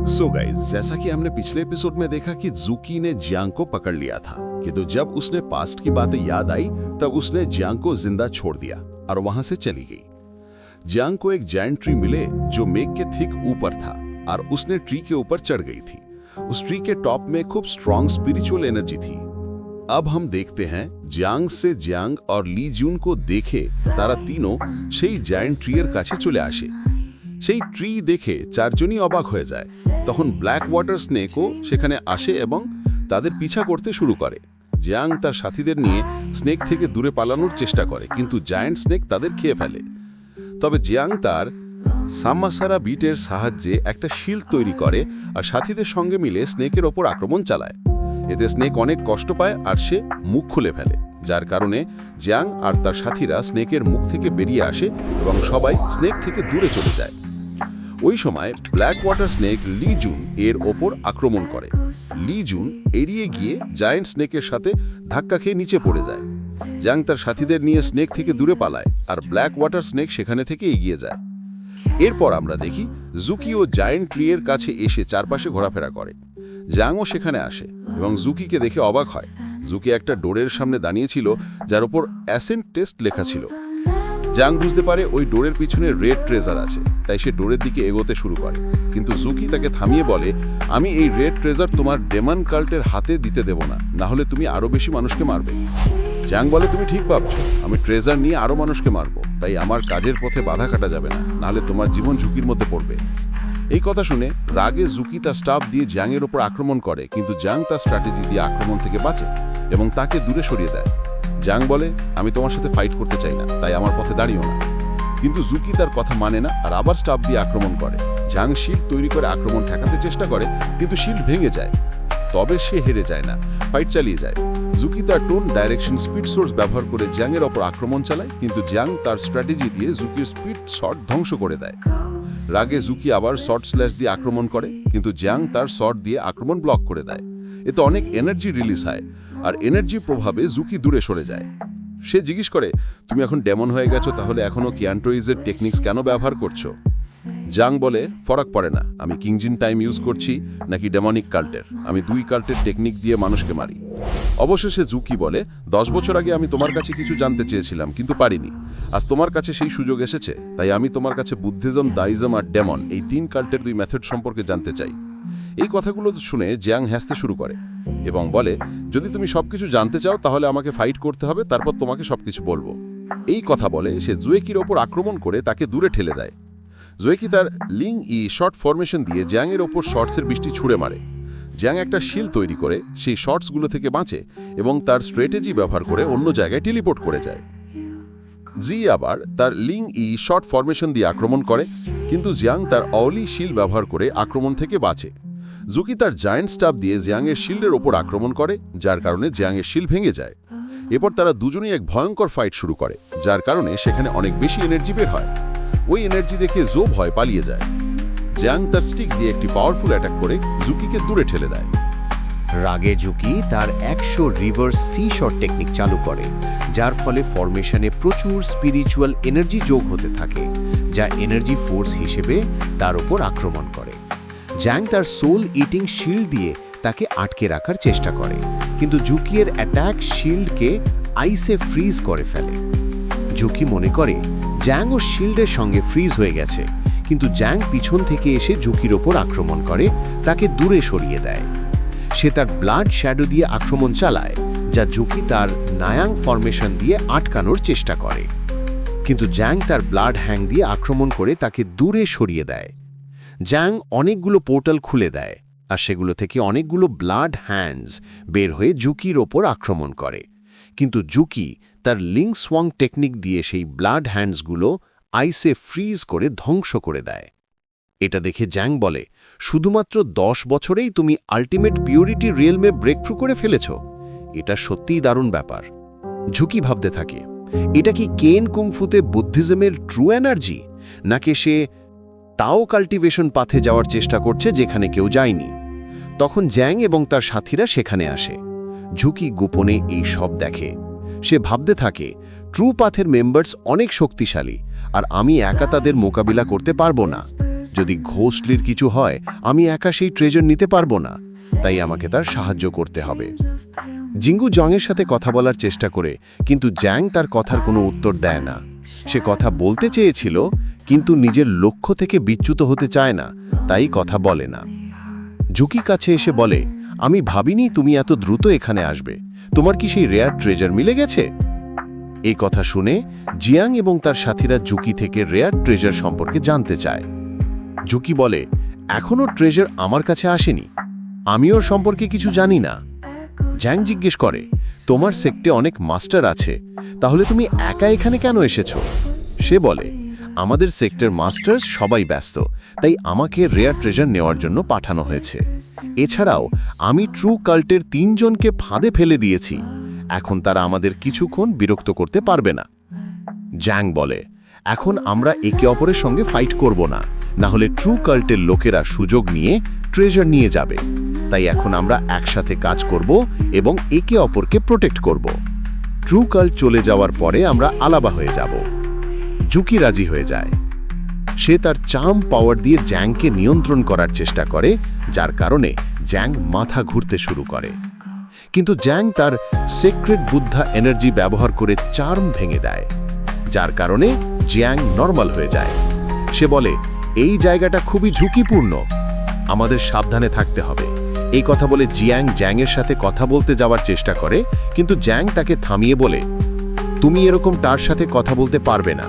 So guys, जैसा कि हमने पिछले एपिसोड में देखा कि जूकी ने जियांग को पकड़ लिया था, किंतु जब उसने पास्ट की बातें याद आई तब उसने जियांग को जिंदा छोड़ दिया और वहां से चली गई। जियांग को एक जायंट ट्री मिले जो मेघ के थिक ऊपर था और उसने ट्री के ऊपर चढ़ गई थी। उस ट्री के टॉप में खूब स्ट्रॉन्ग स्पिरिचुअल एनर्जी थी। अब हम देखते हैं जियांग से जियांग और ली जून को देखे তারা তিনও সেই জায়ান্ট ট্রিয়ের কাছে চলে আসে। সেই ট্রি দেখে চারজনই অবাক হয়ে যায়। তখন ব্ল্যাক ওয়াটার স্নেকও সেখানে আসে এবং তাদের পিছা করতে শুরু করে। জিয়াং তার সাথীদের নিয়ে স্নেক থেকে দূরে পালানোর চেষ্টা করে, কিন্তু জায়ান্ট স্নেক তাদের খেয়ে ফেলে। তবে জিয়াং তার সাম্মাসারা বিটের সাহায্যে একটা শিল্ড তৈরি করে আর সাথীদের সঙ্গে মিলে স্নেকের ওপর আক্রমণ চালায়। এতে স্নেক অনেক কষ্ট পায় আর সে মুখ খুলে ফেলে, যার কারণে জিয়াং আর তার সাথীরা স্নেকের মুখ থেকে বেরিয়ে আসে এবং সবাই স্নেক থেকে দূরে চলে যায়। ওই সময় ব্ল্যাক ওয়াটার স্নেক লি জুন এর ওপর আক্রমণ করে। লি জুন এড়িয়ে গিয়ে জায়ান্ট স্নেকের সাথে ধাক্কা খেয়ে নিচে পড়ে যায়। জিয়াং তার সাথীদের নিয়ে স্নেক থেকে দূরে পালায় আর ব্ল্যাক ওয়াটার স্নেক সেখানে থেকে এগিয়ে যায়। এরপর আমরা দেখি জুকি ও জায়ান্ট ট্রি এর কাছে এসে চারপাশে ঘোরাফেরা করে। জিয়াংও সেখানে আসে এবং জুকিকে দেখে অবাক হয়। জুকি একটা ডোরের সামনে দাঁড়িয়েছিল যার উপর অ্যাসেন্ট টেস্ট লেখা ছিল। জিয়াং বুঝতে পারে ওই ডোরের পিছনে রেড ট্রেজার আছে, তাই সে ডোরের দিকে এগোতে শুরু করে। কিন্তু জুকি তাকে থামিয়ে বলে, আমি এই রেড ট্রেজার তোমার ডেমন কাল্টের হাতে দিতে দেব না, না হলে তুমি আরো বেশি মানুষকে মারবে। জিয়াং বলে, তুমি ঠিক ভাবছো, আমি ট্রেজার নিয়ে আরো মানুষকে মারবো, তাই আমার কাজের পথে বাধা কাটা যাবে না, নাহলে তোমার জীবন ঝুঁকির মধ্যে পড়বে। এই কথা শুনে রাগে জুকি তার স্টাফ দিয়ে জিয়াংয়ের ওপর আক্রমণ করে, কিন্তু জিয়াং তার স্ট্র্যাটেজি দিয়ে আক্রমণ থেকে বাঁচে এবং তাকে দূরে সরিয়ে দেয়। জিয়াং বলে, আমি তোমার সাথে ফাইট করতে চাই না, তাই আমার পথে দাঁড়িও না। কিন্তু জুকি তার কথা মানে না আর আবার স্টাফ দিয়ে আক্রমণ করে। জিয়াং শিল্ড তৈরি করে আক্রমণ ঠেকাতে চেষ্টা করে, কিন্তু শিল্ড ভেঙে যায়। তবে সে হেরে যায় না, ফাইট চালিয়ে যায়। জুকি তার টোন ডাইরেকশন স্পিড সোর্স ব্যবহার করে জিয়াংয়ের ওপর আক্রমণ চালায়, কিন্তু জিয়াং তার স্ট্র্যাটেজি দিয়ে জুকির স্পিড শট ধ্বংস করে দেয়। রাগে জুকি আবার শর্ট স্ল্যাশ দিয়ে আক্রমণ করে, কিন্তু জিয়াং তার শট দিয়ে আক্রমণ ব্লক করে দেয়। এতে অনেক এনার্জি রিলিজ হয় আর এনার্জির প্রভাবে জুকি দূরে সরে যায়। সে জিজ্ঞেস করে, তুমি এখন ডেমন হয়ে গেছো, তাহলে এখনও কিয়ান্টোইজের টেকনিক্স কেন ব্যবহার করছো? জিয়াং বলে, ফরক পড়ে না, আমি কিংজিন টাইম ইউজ করছি নাকি ডেমনিক কাল্টের, আমি দুই কাল্টের টেকনিক দিয়ে মানুষকে মারি। অবশেষে জুকি বলে, 10 বছর আগে আমি তোমার কাছে কিছু জানতে চেয়েছিলাম কিন্তু পারিনি। আজ তোমার কাছে সেই সুযোগ এসেছে, তাই আমি তোমার কাছে বুদ্ধিজম, দাইজম আর ডেমন এই 3 কাল্টের 2 মেথড সম্পর্কে জানতে চাই। এই কথাগুলো শুনে জিয়াং হাসতে শুরু করে এবং বলে, যদি তুমি সবকিছু জানতে চাও তাহলে আমাকে ফাইট করতে হবে, তারপর তোমাকে সবকিছু বলবো। এই কথা বলে সে জুয়েকির ওপর আক্রমণ করে তাকে দূরে ঠেলে দেয়। জুয়েকি তার লিং ই শর্ট ফরমেশন দিয়ে জিয়াংয়ের ওপর শর্টসের বৃষ্টি ছুঁড়ে মারে। জিয়াং একটা শিল্ড তৈরি করে সেই শর্টসগুলো থেকে বাঁচে এবং তার স্ট্র্যাটেজি ব্যবহার করে অন্য জায়গায় টেলিপোর্ট করে যায়। জি আবার তার লিং ই শর্ট ফরমেশন দিয়ে আক্রমণ করে, কিন্তু জিয়াং তার অলি শিল্ড ব্যবহার করে আক্রমণ থেকে বাঁচে। জুকি তার জায়ান্ট স্টাফ দিয়ে জিয়াংয়ের শিল্ডের ওপর আক্রমণ করে, যার কারণে জিয়াংয়ের শিল্ড ভেঙে যায়। এরপর তারা দুজনেই এক ভয়ঙ্কর ফাইট শুরু করে, যার কারণে সেখানে অনেক বেশি এনার্জি বের হয়। ওই এনার্জি দেখে জো ভয় পালিয়ে যায়। জিয়াং তার স্টিক দিয়ে একটি পাওয়ারফুল অ্যাটাক করে জুকিকে দূরে ঠেলে দেয়। রাগে জুকি তার 100 রিভার্স সি শট টেকনিক চালু করে, যার ফলে ফরমেশনে প্রচুর স্পিরিচুয়াল এনার্জি যোগ হতে থাকে, যা এনার্জি ফোর্স হিসেবে তার উপর আক্রমণ করে। জিয়াং তার সোল ইটিং শিল্ড দিয়ে তাকে আটকে রাখার চেষ্টা করে, কিন্তু জুকিয়ের অ্যাটাক শিল্ডকে আইসে ফ্রিজ করে ফেলে। জুকি মনে করে জিয়াং ও শিল্ডের সঙ্গে ফ্রিজ হয়ে গেছে, কিন্তু জিয়াং পিছন থেকে এসে জুকির ওপর আক্রমণ করে তাকে দূরে সরিয়ে দেয়। সে তার ব্লাড শ্যাডো দিয়ে আক্রমণ চালায়, যা জুকি তার নায়াং ফরমেশন দিয়ে আটকানোর চেষ্টা করে, কিন্তু জিয়াং তার ব্লাড হ্যাং দিয়ে আক্রমণ করে তাকে দূরে সরিয়ে দেয়। জিয়াং অনেকগুলো পোর্টাল খুলে দেয় আর সেগুলো থেকে অনেকগুলো ব্লাড হ্যান্ডস বের হয়ে জুকির ওপর আক্রমণ করে, কিন্তু জুকি তার লিং সোয়াং টেকনিক দিয়ে সেই ব্লাড হ্যান্ডসগুলো আইসে ফ্রিজ করে ধ্বংস করে দেয়। এটা দেখে জিয়াং বলে, শুধুমাত্র 10 বছরেই তুমি আল্টিমেট পিউরিটি রিয়েলমে ব্রেকথ্রু করে ফেলেছ, এটা সত্যিই দারুণ ব্যাপার। ঝুঁকি ভাবতে থাকে, এটা কি কেন কুংফুতে বুদ্ধিজমের ট্রু এনার্জি, নাকি সে তাও কাল্টিভেশন পাথে যাওয়ার চেষ্টা করছে যেখানে কেউ যায়নি। তখন জিয়াং এবং তার সাথীরা সেখানে আসে। ঝুঁকি গোপনে এই সব দেখে। সে ভাবতে থাকে, ট্রু পাথের মেম্বার্স অনেক শক্তিশালী আর আমি একা তাদের মোকাবিলা করতে পারবো না। যদি ঘোস্টলির কিছু হয় আমি একা সেই ট্রেজার নিতে পারবো না, তাই আমাকে তার সাহায্য করতে হবে। জিঙ্গু জংয়ের সাথে কথা বলার চেষ্টা করে, কিন্তু জ্যাং তার কথার কোনো উত্তর দেয় না। সে কথা বলতে চেয়েছিল, কিন্তু নিজের লক্ষ্য থেকে বিচ্যুত হতে চায় না, তাই কথা বলে না। জুকি কাছে এসে বলে, আমি ভাবিনি তুমি এত দ্রুত এখানে আসবে। তোমার কি সেই রেয়ার ট্রেজার মিলে গেছে? এই কথা শুনে জিয়াং এবং তার সাথীরা জুকি থেকে রেয়ার ট্রেজার সম্পর্কে জানতে চায়। জুকি বলে, এখনও ট্রেজার আমার কাছে আসেনি, আমি ওর সম্পর্কে কিছু জানি না। জ্যাং জিজ্ঞেস করে, তোমার সেক্টে অনেক মাস্টার আছে, তাহলে তুমি একা এখানে কেন এসেছো? সে বলে, আমাদের সেক্টর মাস্টার্স সবাই ব্যস্ত, তাই আমাকে রেয়ার ট্রেজার নেওয়ার জন্য পাঠানো হয়েছে। এছাড়াও আমি ট্রু কাল্টের 3 জনকে ফাঁদে ফেলে দিয়েছি, এখন তারা আমাদের কিছুক্ষণ বিরক্ত করতে পারবে না। জ্যাং বলে, এখন আমরা একে অপরের সঙ্গে ফাইট করব না, না হলে ট্রু কাল্টের লোকেরা সুযোগ নিয়ে ট্রেজার নিয়ে যাবে। তাই এখন আমরা একসাথে কাজ করব এবং একে অপরকে প্রোটেক্ট করব। ট্রু কাল্ট চলে যাওয়ার পরে আমরা আলাদা হয়ে যাব। জুকি রাজি হয়ে যায়। সে তার চার্ম পাওয়ার দিয়ে জ্যাংকে নিয়ন্ত্রণ করার চেষ্টা করে, যার কারণে জ্যাং মাথা ঘুরতে শুরু করে। কিন্তু জ্যাং তার সিক্রেট বুদ্ধা এনার্জি ব্যবহার করে চার্ম ভেঙে দেয়, যার কারণে জ্যাং নর্মাল হয়ে যায়। সে বলে, এই জায়গাটা খুবই ঝুঁকিপূর্ণ, আমাদের সাবধানে থাকতে হবে। এই কথা বলে জ্যাংয়ের সাথে কথা বলতে যাওয়ার চেষ্টা করে, কিন্তু জ্যাং তাকে থামিয়ে বলে, তুমি এরকম তার সাথে কথা বলতে পারবে না।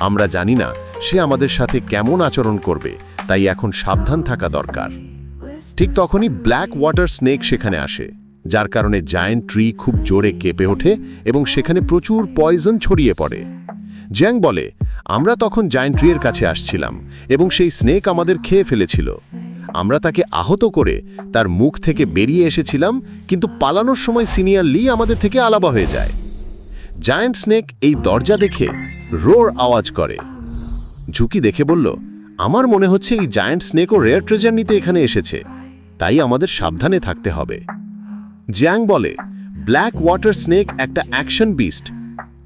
আমরা জানি না সে আমাদের সাথে কেমন আচরণ করবে, তাই এখন সাবধান থাকা দরকার। ঠিক তখনই ব্ল্যাক ওয়াটার স্নেক সেখানে আসে, যার কারণে জায়ান্ট ট্রি খুব জোরে কেঁপে ওঠে এবং সেখানে প্রচুর পয়জন ছড়িয়ে পড়ে। জ্যাং বলে, আমরা তখন জায়ান্ট ট্রিয়ের কাছে আসছিলাম এবং সেই স্নেক আমাদের খেয়ে ফেলেছিল। আমরা তাকে আহত করে তার মুখ থেকে বেরিয়ে এসেছিলাম, কিন্তু পালানোর সময় সিনিয়র লি আমাদের থেকে আলাদা হয়ে যায়। জায়ান্ট স্নেক এই দরজা দেখে রোর আওয়াজ করে। ঝুঁকি দেখে বলল, আমার মনে হচ্ছে এই জায়ান্ট স্নেকও রেয়ার ট্রেজার নিতে এখানে এসেছে, তাই আমাদের সাবধানে থাকতে হবে। জ্যাং বলে, ব্ল্যাক ওয়াটার স্নেক একটা অ্যাকশন বিস্ট,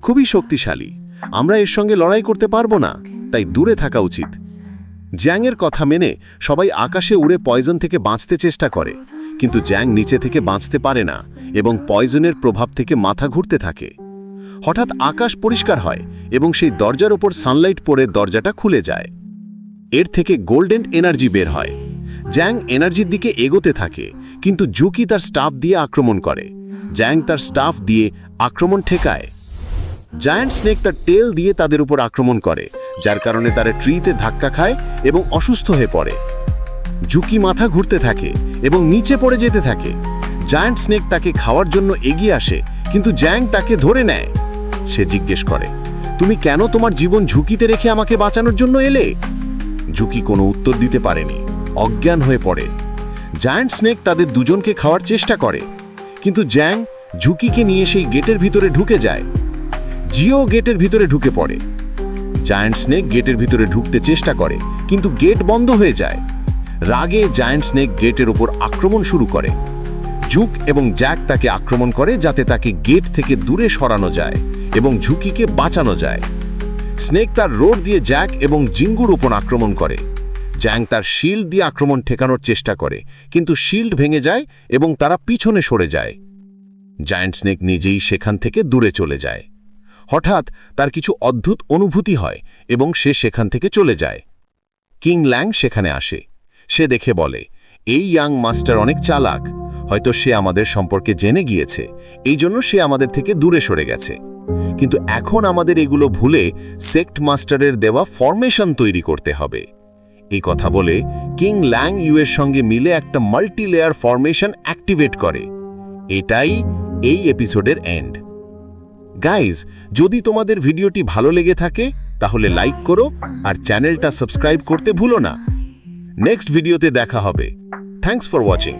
খুবই শক্তিশালী, আমরা এর সঙ্গে লড়াই করতে পারবো না, তাই দূরে থাকা উচিত। জ্যাংয়ের কথা মেনে সবাই আকাশে উড়ে পয়জন থেকে বাঁচতে চেষ্টা করে, কিন্তু জ্যাং নিচে থেকে বাঁচতে পারে না এবং পয়জনের প্রভাব থেকে মাথা ঘুরতে থাকে। হঠাৎ আকাশ পরিষ্কার হয় এবং সেই দরজার ওপর সানলাইট পড়ে দরজাটা খুলে যায়। এর থেকে গোল্ডেন এনার্জি বের হয়। জ্যাং এনার্জির দিকে এগোতে থাকে, কিন্তু জুকি তার স্টাফ দিয়ে আক্রমণ করে। জ্যাং তার স্টাফ দিয়ে আক্রমণ ঠেকায়। জায়ান্ট স্নেক তার টেল দিয়ে তাদের উপর আক্রমণ করে, যার কারণে তারা ট্রিতে ধাক্কা খায় এবং অসুস্থ হয়ে পড়ে। জুকি মাথা ঘুরতে থাকে এবং নিচে পড়ে যেতে থাকে। জায়ান্ট স্নেক তাকে খাওয়ার জন্য এগিয়ে আসে, কিন্তু জ্যাং তাকে ধরে নেয়। সে জিজ্ঞেস করে, তুমি কেন তোমার জীবন ঝুঁকিতে রেখে আমাকে বাঁচানোর জন্য এলে? জুকি কোনো উত্তর দিতে পারেনি, অজ্ঞান হয়ে পড়ে। জায়ান্ট স্নেক তাদের দুজনকে খাওয়ার চেষ্টা করে, কিন্তু জ্যাং ঝুঁকিকে নিয়ে সেই গেটের ভিতরে ঢুকে যায়। জিও গেটের ভিতরে ঢুকে পড়ে। জায়ান্ট স্নেক গেটের ভিতরে ঢুকতে চেষ্টা করে, কিন্তু গেট বন্ধ হয়ে যায়। রাগে জায়ান্ট স্নেক গেটের উপর আক্রমণ শুরু করে। জুক এবং জ্যাক তাকে আক্রমণ করে, যাতে তাকে গেট থেকে দূরে সরানো যায় এবং ঝুঁকিকে বাঁচানো যায়। স্নেক তার রোড দিয়ে জ্যাক এবং জিঙ্গুর উপর আক্রমণ করে। জ্যাং তার শিল্ড দিয়ে আক্রমণ ঠেকানোর চেষ্টা করে, কিন্তু শিল্ড ভেঙে যায় এবং তারা পিছনে সরে যায়। জায়ান্ট স্নেক নিজেই সেখান থেকে দূরে চলে যায়। হঠাৎ তার কিছু অদ্ভুত অনুভূতি হয় এবং সে সেখান থেকে চলে যায়। কিং ল্যাং সেখানে আসে। সে দেখে বলে, এই ইয়াং মাস্টার অনেক চালাক, হয়তো সে আমাদের সম্পর্কে জেনে গিয়েছে, এই জন্য সে আমাদের থেকে দূরে সরে গেছে। কিন্তু এখন আমাদের এগুলো ভুলে সেক্ট মাস্টারের দেওয়া ফরমেশন তৈরি করতে হবে। এই কথা বলে কিং ল্যাং ইউয়ের সঙ্গে মিলে একটা মাল্টি লেয়ার ফরমেশন অ্যাক্টিভেট করে। এটাই এই এপিসোডের এন্ড। গাইজ, যদি তোমাদের ভিডিওটি ভালো লেগে থাকে তাহলে লাইক করো আর চ্যানেলটা সাবস্ক্রাইব করতে ভুলো না। নেক্সট ভিডিওতে দেখা হবে। Thanks for watching.